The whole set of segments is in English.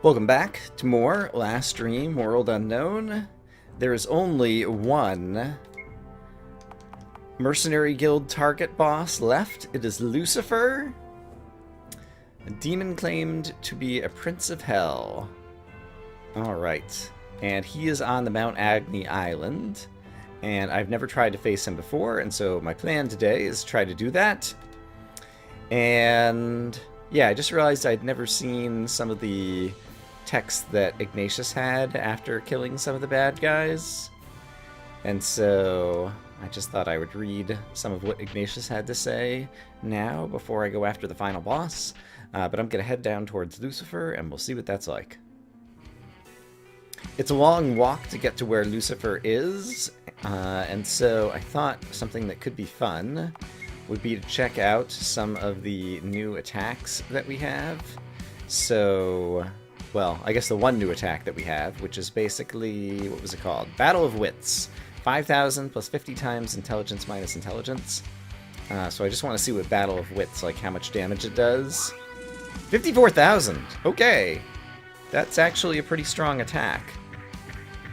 Welcome back to more Last Dream World Unknown. There is only one Mercenary Guild target boss left. It is Lucifer, a demon claimed to be a prince of hell. Alright, and he is on the Mount Agni Island, and I've never tried to face him before, and so my plan today is to try to do that. And yeah, I just realized I'd never seen some of the text that Ignatius had after killing some of the bad guys. And so I just thought I would read some of what Ignatius had to say now before I go after the final boss. But I'm going to head down towards Lucifer and we'll see what that's like. It's a long walk to get to where Lucifer is, and so I thought something that could be fun would be to check out some of the new attacks that we have. So, well, I guess the one new attack that we have, which is basically, what was it called? Battle of Wits. 5,000 plus 50 times intelligence minus intelligence. So I just want to see what Battle of Wits, like how much damage it does. 54,000! Okay! That's actually a pretty strong attack.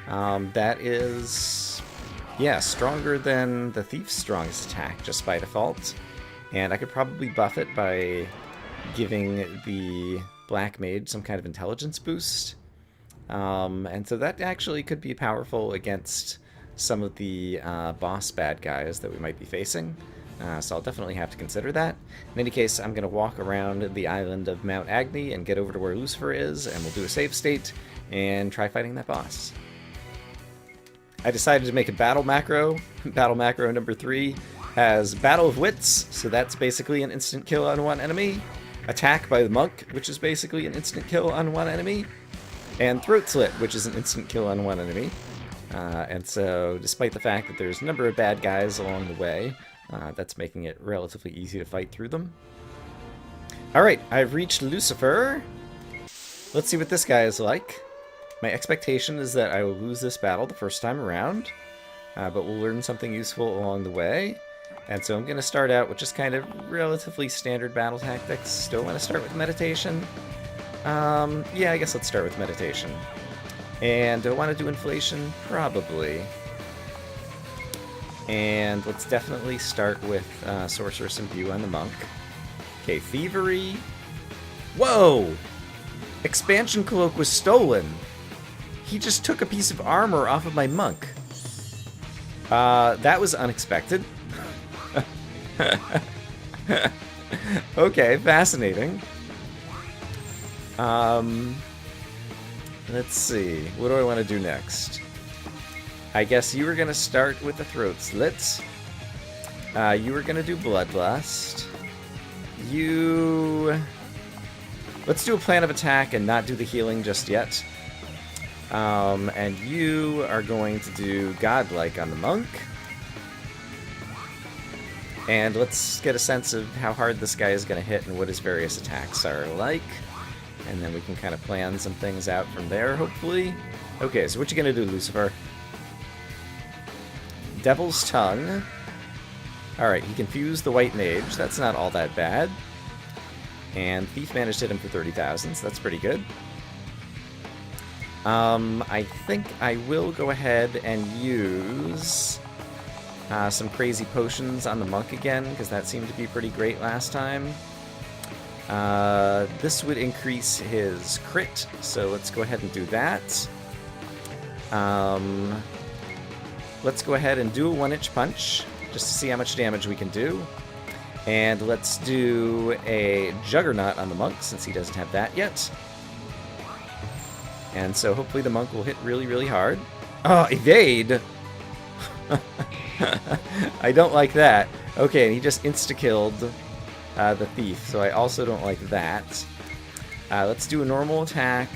That is, yeah, stronger than the Thief's strongest attack, just by default. And I could probably buff it by giving the Black Mage some kind of intelligence boost. And so that actually could be powerful against some of the boss bad guys that we might be facing. So I'll definitely have to consider that. In any case, I'm going to walk around the island of Mount Agni and get over to where Lucifer is, and we'll do a save state and try fighting that boss. I decided to make a battle macro. Battle macro number 3 has Battle of Wits, so that's basically an instant kill on one enemy. Attack by the Monk, which is basically an instant kill on one enemy. And Throat Slit, which is an instant kill on one enemy. And so, despite the fact that there's a number of bad guys along the way, that's making it relatively easy to fight through them. Alright, I've reached Lucifer. Let's see what this guy is like. My expectation is that I will lose this battle the first time around, but we'll learn something useful along the way. And so I'm going to start out with just kind of relatively standard battle tactics. Still want to start with meditation? Yeah, I guess let's start with meditation. And do I want to do inflation? Probably. And let's definitely start with Sorceress Imbue on the Monk. Okay, Thievery. Whoa! Expansion Cloak was stolen! He just took a piece of armor off of my Monk. That was unexpected. Okay, fascinating. Let's see. What do I want to do next? I guess you were going to start with the Throat Slits. You were going to do Bloodlust. Let's do a plan of attack and not do the healing just yet. And you are going to do Godlike on the Monk. And let's get a sense of how hard this guy is going to hit and what his various attacks are like. And then we can kind of plan some things out from there, hopefully. Okay, so what you going to do, Lucifer? Devil's Tongue. Alright, he confused the White Mage. That's not all that bad. And Thief managed to hit him for 30,000, so that's pretty good. I think I will go ahead and use some crazy potions on the Monk again, because that seemed to be pretty great last time. This would increase his crit, so let's go ahead and do that. Let's go ahead and do a 1-inch punch, just to see how much damage we can do. And let's do a Juggernaut on the Monk, since he doesn't have that yet. And so hopefully the Monk will hit really, really hard. Oh, evade! I don't like that. Okay, and he just insta-killed the Thief, so I also don't like that. Let's do a normal attack,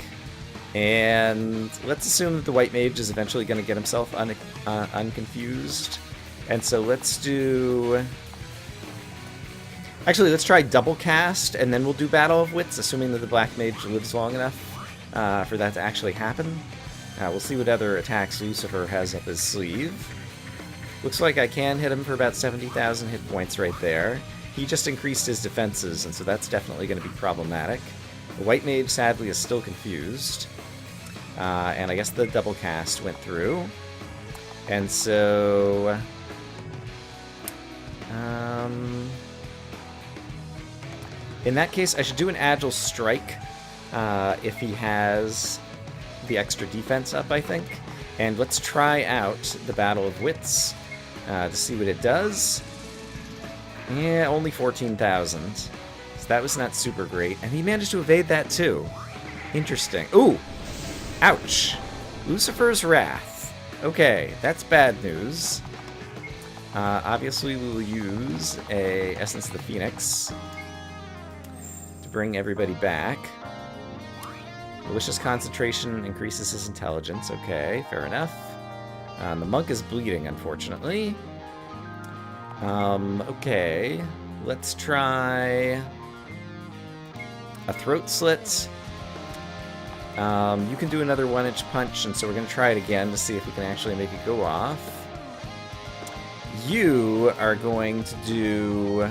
and let's assume that the White Mage is eventually going to get himself unconfused. And so let's do... Actually, let's try double cast, and then we'll do Battle of Wits, assuming that the Black Mage lives long enough for that to actually happen. We'll see what other attacks Lucifer has up his sleeve. Looks like I can hit him for about 70,000 hit points right there. He just increased his defenses, and so that's definitely going to be problematic. The white mage, sadly, is still confused. And I guess the double cast went through. And so... in that case, I should do an Agile Strike if he has the extra defense up, I think. And let's try out the Battle of Wits to see what it does. Yeah, only 14,000. So that was not super great. And he managed to evade that too. Interesting. Ooh! Ouch! Lucifer's Wrath. Okay, that's bad news. Obviously, we will use a Essence of the Phoenix to bring everybody back. Malicious Concentration increases his intelligence. Okay, fair enough. The monk is bleeding, unfortunately. Okay. Let's try a Throat Slit. You can do another 1-inch punch, and so we're going to try it again to see if we can actually make it go off. You are going to do,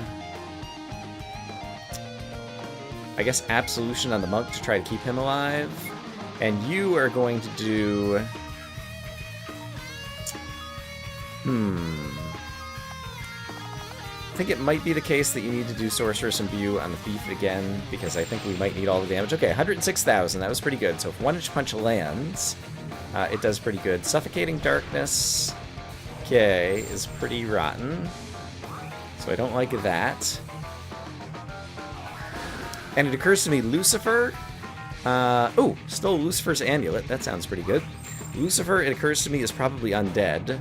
I guess, Absolution on the monk to try to keep him alive. And you are going to do... I think it might be the case that you need to do Sorceress Imbue on the Thief again, because I think we might need all the damage. Okay, 106,000. That was pretty good. So if 1-inch punch lands, it does pretty good. Suffocating Darkness, okay, is pretty rotten. So I don't like that. And it occurs to me, Lucifer... oh, stole Lucifer's Amulet. That sounds pretty good. Lucifer, it occurs to me, is probably undead.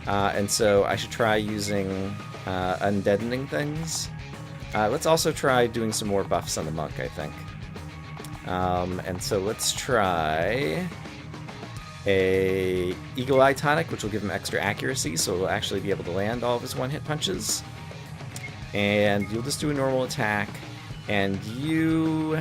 And so I should try using undeadening things. Let's also try doing some more buffs on the monk, I think. And so let's try a Eagle Eye Tonic, which will give him extra accuracy, so he'll actually be able to land all of his one-hit punches. And you'll just do a normal attack. And you...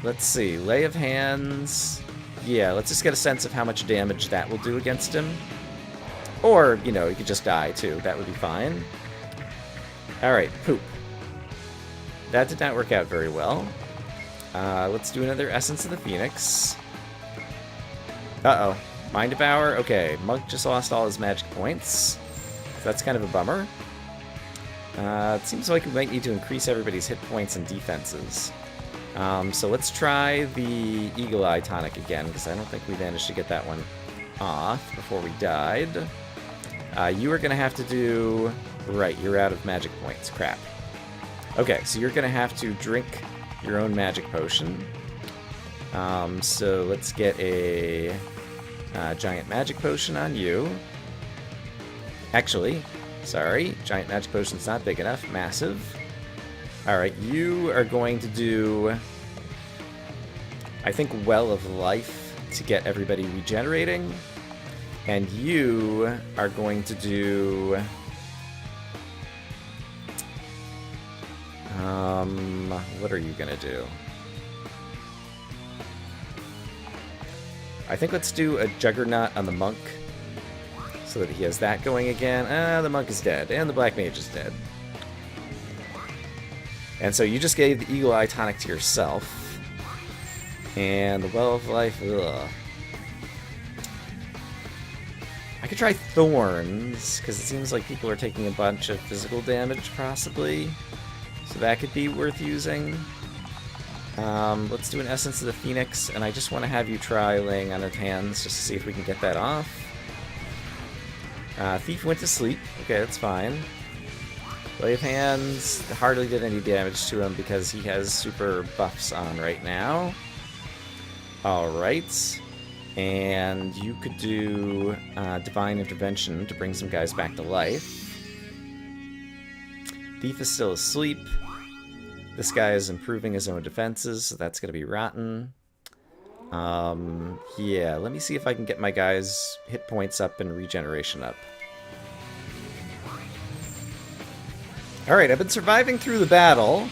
let's see. Lay of Hands... Yeah, let's just get a sense of how much damage that will do against him. Or, you know, he could just die, too. That would be fine. Alright, poop. That did not work out very well. Let's do another Essence of the Phoenix. Uh-oh. Mind Devour? Okay, Monk just lost all his magic points. So that's kind of a bummer. It seems like we might need to increase everybody's hit points and defenses. So let's try the Eagle Eye Tonic again, because I don't think we managed to get that one off before we died. You are going to have to do... Right, you're out of magic points. Crap. Okay, so you're going to have to drink your own magic potion. So let's get a giant magic potion on you. Actually, sorry, giant magic potion's not big enough. Massive. Alright, you are going to do, I think, Well of Life to get everybody regenerating. And you are going to do... what are you going to do? I think let's do a Juggernaut on the monk, so that he has that going again. The monk is dead, and the black mage is dead. And so you just gave the Eagle Eye Tonic to yourself. And the Well of Life, ugh. I could try Thorns, because it seems like people are taking a bunch of physical damage, possibly. So that could be worth using. Let's do an Essence of the Phoenix, and I just want to have you try laying on of hands, just to see if we can get that off. Thief went to sleep. Okay, that's fine. Lay of Hands hardly did any damage to him because he has super buffs on right now. Alright. And you could do Divine Intervention to bring some guys back to life. Thief is still asleep. This guy is improving his own defenses, so that's going to be rotten. Yeah, let me see if I can get my guys' hit points up and regeneration up. Alright, I've been surviving through the battle,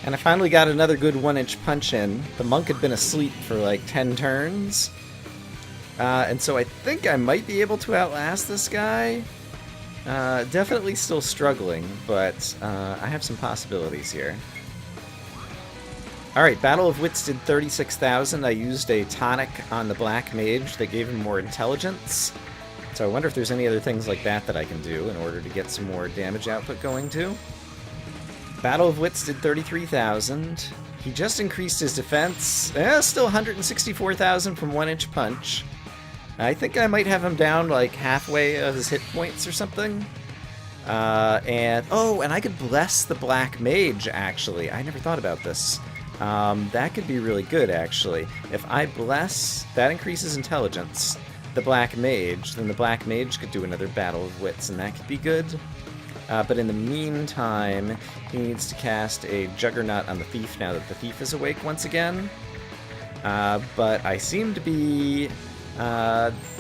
and I finally got another good 1-inch punch in. The monk had been asleep for like 10 turns. And so I think I might be able to outlast this guy. Definitely still struggling, but I have some possibilities here. Alright, Battle of Wits did 36,000. I used a tonic on the Black Mage that gave him more intelligence. So I wonder if there's any other things like that that I can do in order to get some more damage output going too. Battle of Wits did 33,000. He just increased his defense. Still 164,000 from 1-inch punch. I think I might have him down like halfway of his hit points or something. And I could bless the Black Mage, actually. I never thought about this. That could be really good, actually. If I bless, that increases intelligence, the Black Mage, then the Black Mage could do another Battle of Wits, and that could be good. But in the meantime, he needs to cast a Juggernaut on the Thief now that the Thief is awake once again. But I seem to be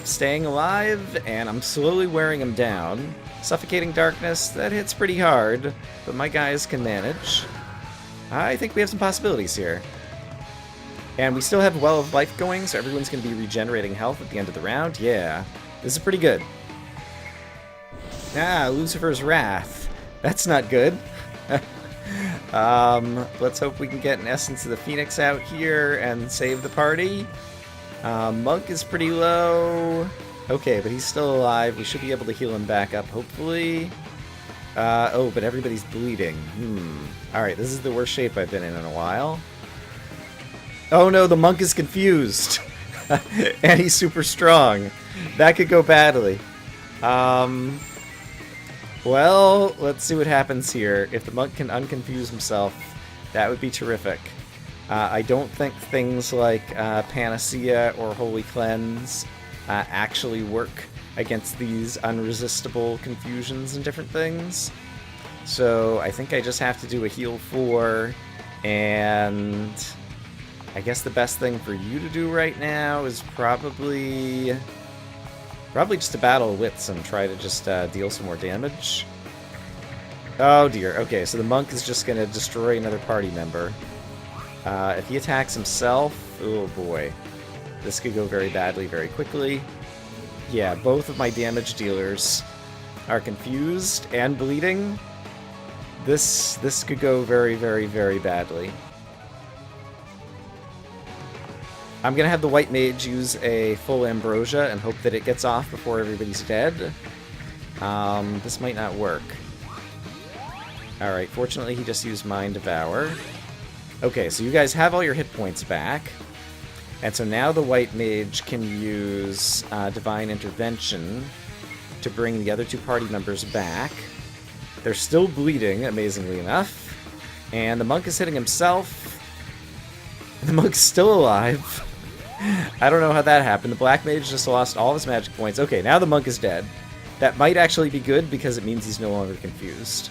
staying alive, and I'm slowly wearing him down. Suffocating Darkness, that hits pretty hard, but my guys can manage. I think we have some possibilities here. And we still have Well of Life going, so everyone's going to be regenerating health at the end of the round. Yeah, this is pretty good. Lucifer's Wrath. That's not good. Let's hope we can get an Essence of the Phoenix out here and save the party. Monk is pretty low. Okay, but he's still alive. We should be able to heal him back up, hopefully. But everybody's bleeding. Alright, this is the worst shape I've been in a while. Oh no, the monk is confused. And he's super strong. That could go badly. Well, let's see what happens here. If the monk can unconfuse himself, that would be terrific. I don't think things like Panacea or Holy Cleanse actually work against these unresistible confusions and different things. So I think I just have to do a heal 4, and I guess the best thing for you to do right now is probably just a Battle of Wits and try to just deal some more damage. Oh dear, okay, so the monk is just going to destroy another party member. If he attacks himself, oh boy, this could go very badly very quickly. Yeah, both of my damage dealers are confused and bleeding. This could go very, very, very badly. I'm going to have the White Mage use a full Ambrosia and hope that it gets off before everybody's dead. This might not work. Alright, fortunately he just used Mind Devour. Okay, so you guys have all your hit points back. And so now the White Mage can use Divine Intervention to bring the other two party members back. They're still bleeding, amazingly enough. And the monk is hitting himself. The monk's still alive. I don't know how that happened. The Black Mage just lost all his magic points. Okay, now the monk is dead. That might actually be good because it means he's no longer confused.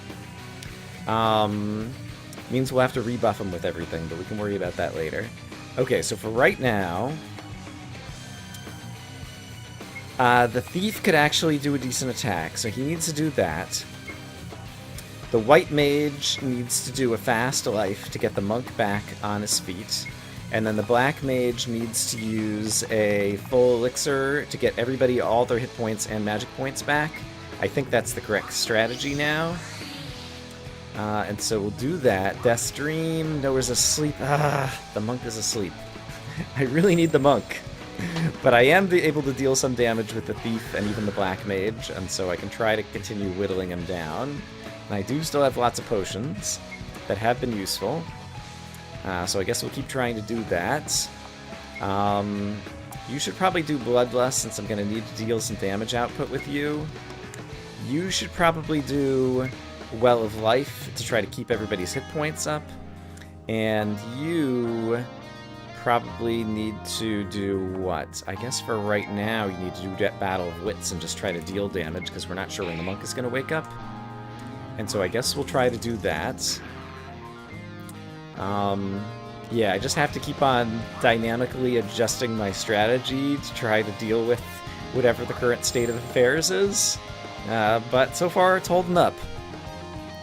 Means we'll have to rebuff him with everything, but we can worry about that later. Okay, so for right now, the Thief could actually do a decent attack, so he needs to do that. The White Mage needs to do a Fast Life to get the monk back on his feet. And then the Black Mage needs to use a full elixir to get everybody all their hit points and magic points back. I think that's the correct strategy now. And so we'll do that. Death's Dream, Noah's asleep. The monk is asleep. I really need the monk. But I am able to deal some damage with the Thief and even the Black Mage, and so I can try to continue whittling him down. And I do still have lots of potions that have been useful. So I guess we'll keep trying to do that. You should probably do Bloodlust since I'm going to need to deal some damage output with you. You should probably do Well of Life to try to keep everybody's hit points up. And you probably need to do what? I guess for right now you need to do Battle of Wits and just try to deal damage because we're not sure when the monk is going to wake up. And so I guess we'll try to do that. Yeah, I just have to keep on dynamically adjusting my strategy to try to deal with whatever the current state of affairs is. But so far it's holding up.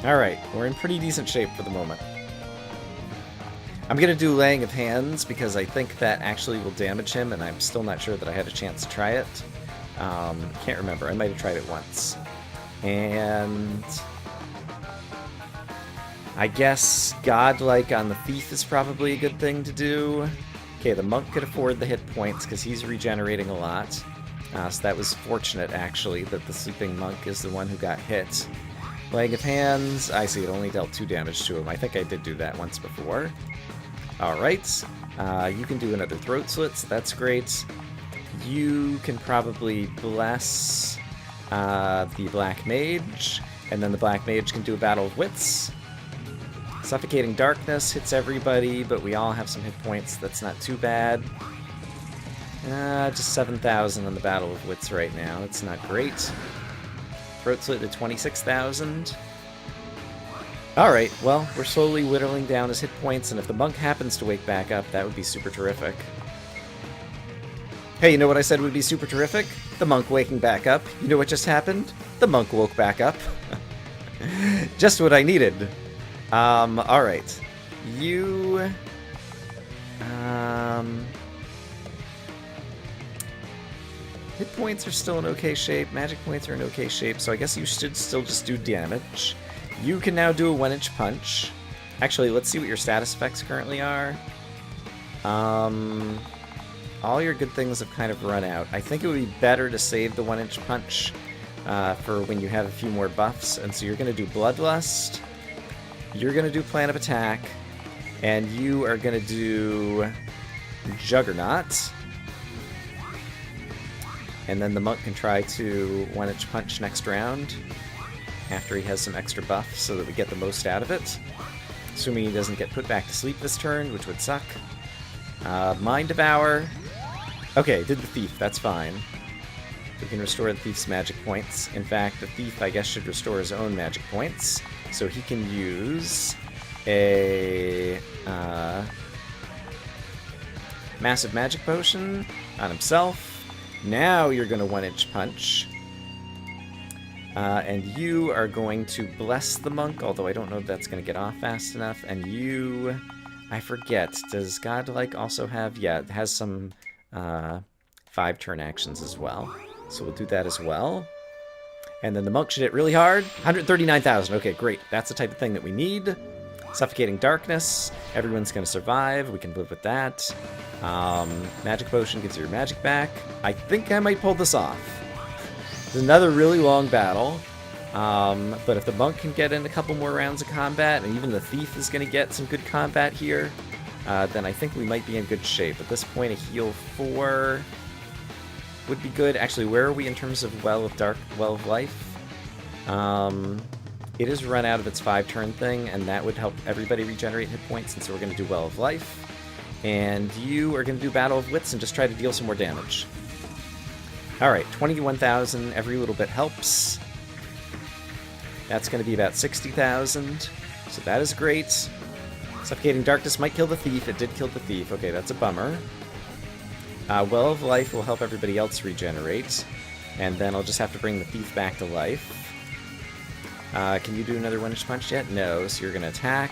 Alright, we're in pretty decent shape for the moment. I'm going to do Laying of Hands because I think that actually will damage him, and I'm still not sure that I had a chance to try it. Can't remember. I might have tried it once. And I guess godlike on the thief is probably a good thing to do. Okay, the monk could afford the hit points because he's regenerating a lot. So that was fortunate, actually, that the sleeping monk is the one who got hit. Leg of Hands, I see, it only dealt 2 damage to him. I think I did do that once before. Alright, you can do another throat slit, so that's great. You can probably bless the Black Mage, and then the Black Mage can do a Battle of Wits. Suffocating Darkness hits everybody, but we all have some hit points. That's not too bad. Just 7,000 on the Battle of Wits right now. It's not great. Throat Slit to 26,000. Alright, well, we're slowly whittling down his hit points, and if the monk happens to wake back up, that would be super terrific. Hey, you know what I said would be super terrific? The monk waking back up. You know what just happened? The monk woke back up. Just what I needed. Alright. You... Hit points are still in okay shape, magic points are in okay shape, so I guess you should still just do damage. You can now do a 1-inch punch. Actually, let's see what your status effects currently are. All your good things have kind of run out. I think it would be better to save the 1-inch punch for when you have a few more buffs, and so you're going to do Bloodlust, you're going to do Plan of Attack, and you are going to do Juggernaut. And then the monk can try to 1-inch punch next round after he has some extra buffs so that we get the most out of it. Assuming he doesn't get put back to sleep this turn, which would suck. Mind Devour. Okay, did the Thief, that's fine. We can restore the Thief's magic points. In fact, the Thief, I guess, should restore his own magic points. So he can use a Massive Magic Potion on himself. Now you're going to 1-inch punch. And you are going to bless the monk, although I don't know if that's going to get off fast enough. And you... I forget. Does Godlike also have... Yeah, it has some 5-turn actions as well. So we'll do that as well. And then the monk should hit really hard. 139,000. Okay, great. That's the type of thing that we need. Suffocating Darkness. Everyone's going to survive. We can live with that. Magic Potion gives you your magic back. I think I might pull this off. It's another really long battle. But if the monk can get in a couple more rounds of combat, and even the thief is going to get some good combat here, then I think we might be in good shape. At this point, a heal 4 would be good. Actually, where are we in terms of Well of Life? It has run out of its 5-turn thing, and that would help everybody regenerate hit points, and so we're going to do Well of Life. And you are going to do Battle of Wits and just try to deal some more damage. Alright, 21,000, every little bit helps. That's going to be about 60,000, so that is great. Suffocating Darkness might kill the Thief. It did kill the Thief. Okay, that's a bummer. Well of Life will help everybody else regenerate, and then I'll just have to bring the Thief back to life. Can you do another 1-inch punch yet? No, so you're going to attack.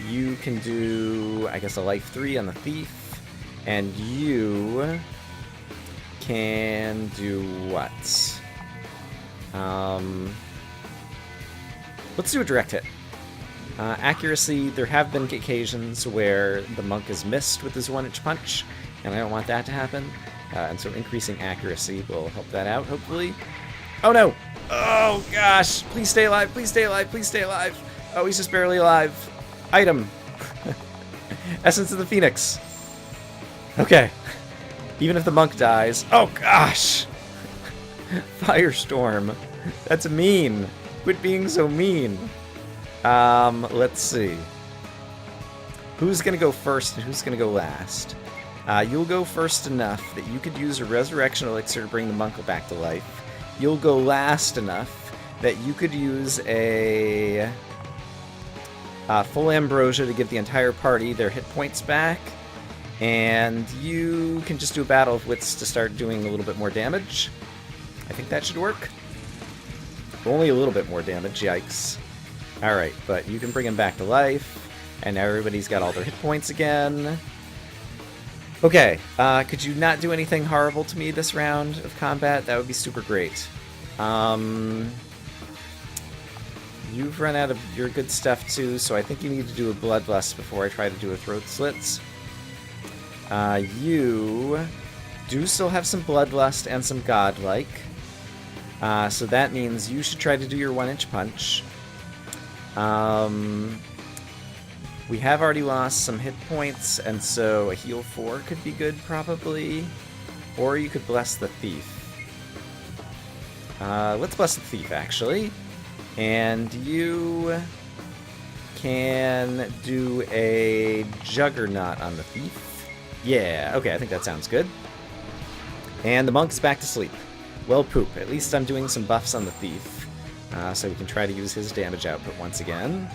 You can do, I guess, a life 3 on the Thief, and you can do what? Let's do a direct hit. Accuracy, there have been occasions where the monk is missed with his 1-inch punch, and I don't want that to happen, and so increasing accuracy will help that out, hopefully. Oh no! Oh gosh! Please stay alive, please stay alive, please stay alive! Oh, he's just barely alive. Item! Essence of the Phoenix. Okay. Even if the monk dies... Oh gosh! Firestorm. That's mean. Quit being so mean. Let's see. Who's gonna go first and who's gonna go last? You'll go first enough that you could use a resurrection elixir to bring the monk back to life. You'll go last enough that you could use a full ambrosia to give the entire party their hit points back. And you can just do a Battle of Wits to start doing a little bit more damage. I think that should work. Only a little bit more damage, yikes. Alright, but you can bring him back to life, and now everybody's got all their hit points again. Okay, could you not do anything horrible to me this round of combat? That would be super great. you've run out of your good stuff too, so I think you need to do a Bloodlust before I try to do a Throat Slits. You do still have some Bloodlust and some Godlike. So that means you should try to do your 1-inch punch. We have already lost some hit points, and so a heal 4 could be good, probably. Or you could bless the Thief. Let's bless the Thief, actually. And you can do a Juggernaut on the Thief. Yeah, okay, I think that sounds good. And the Monk's back to sleep. Well, poop. At least I'm doing some buffs on the Thief. So we can try to use his damage output once again.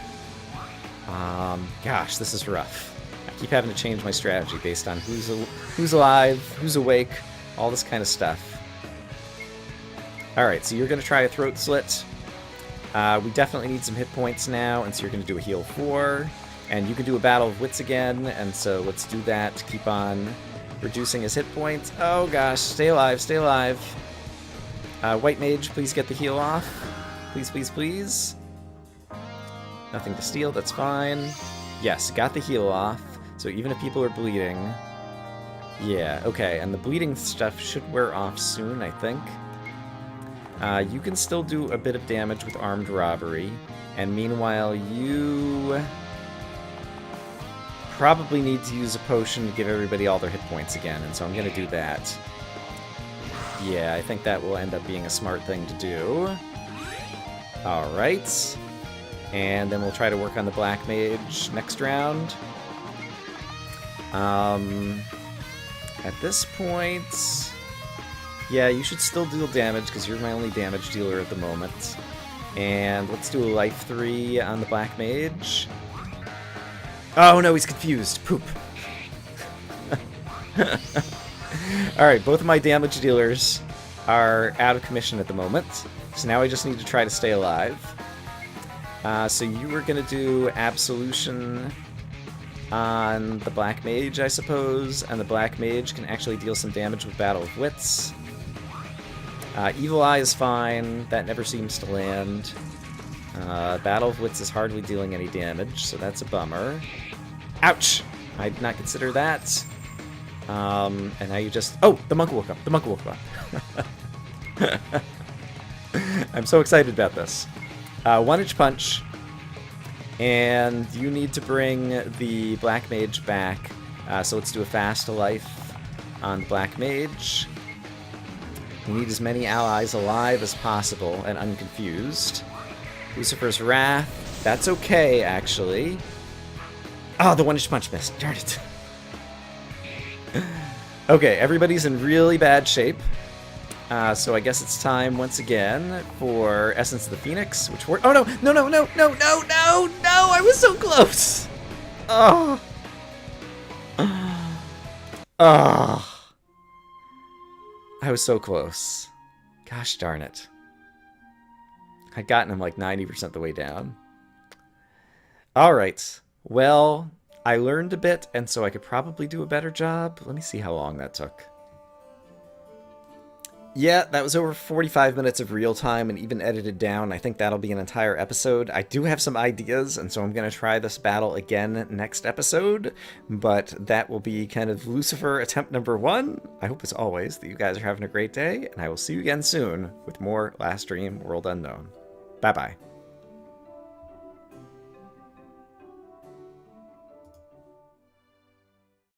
Gosh, this is rough. I keep having to change my strategy based on who's alive, who's awake, all this kind of stuff. Alright, so you're going to try a Throat Slit. We definitely need some hit points now, and so you're going to do a heal 4. And you can do a Battle of Wits again, and so let's do that to keep on reducing his hit points. Oh gosh, stay alive, stay alive. White Mage, please get the heal off. Please, please, please. Nothing to steal, that's fine. Yes, got the heal off, so even if people are bleeding... Yeah, okay, and the bleeding stuff should wear off soon, I think. You can still do a bit of damage with Armed Robbery, and meanwhile you probably need to use a potion to give everybody all their hit points again, and so I'm going to do that. Yeah, I think that will end up being a smart thing to do. Alright. And then we'll try to work on the Black Mage next round. At this point... Yeah, you should still deal damage, because you're my only damage dealer at the moment. And let's do a Life 3 on the Black Mage. Oh no, he's confused. Poop. Alright, both of my damage dealers are out of commission at the moment. So now I just need to try to stay alive. So you were going to do Absolution on the Black Mage, I suppose. And the Black Mage can actually deal some damage with Battle of Wits. Evil Eye is fine. That never seems to land. Battle of Wits is hardly dealing any damage, so that's a bummer. Ouch! I did not consider that. And now you just... Oh! The monk woke up! The monk woke up! I'm so excited about this. 1-inch punch. And you need to bring the Black Mage back. So let's do a fast life on the Black Mage. We need as many allies alive as possible and unconfused. Lucifer's Wrath. That's okay, actually. Oh, the 1-inch punch missed. Darn it. Okay, everybody's in really bad shape. So I guess it's time once again for Essence of the Phoenix, which we're... Oh, no! No, no, no, no, no, no, no! I was so close! Oh. Oh. I was so close. Gosh darn it. I'd gotten him like 90% of the way down. Alright. Well, I learned a bit, and so I could probably do a better job. Let me see how long that took. Yeah, that was over 45 minutes of real time and even edited down. I think that'll be an entire episode. I do have some ideas, and so I'm going to try this battle again next episode, but that will be kind of Lucifer attempt number 1. I hope, as always, that you guys are having a great day, and I will see you again soon with more Last Dream World Unknown. Bye-bye.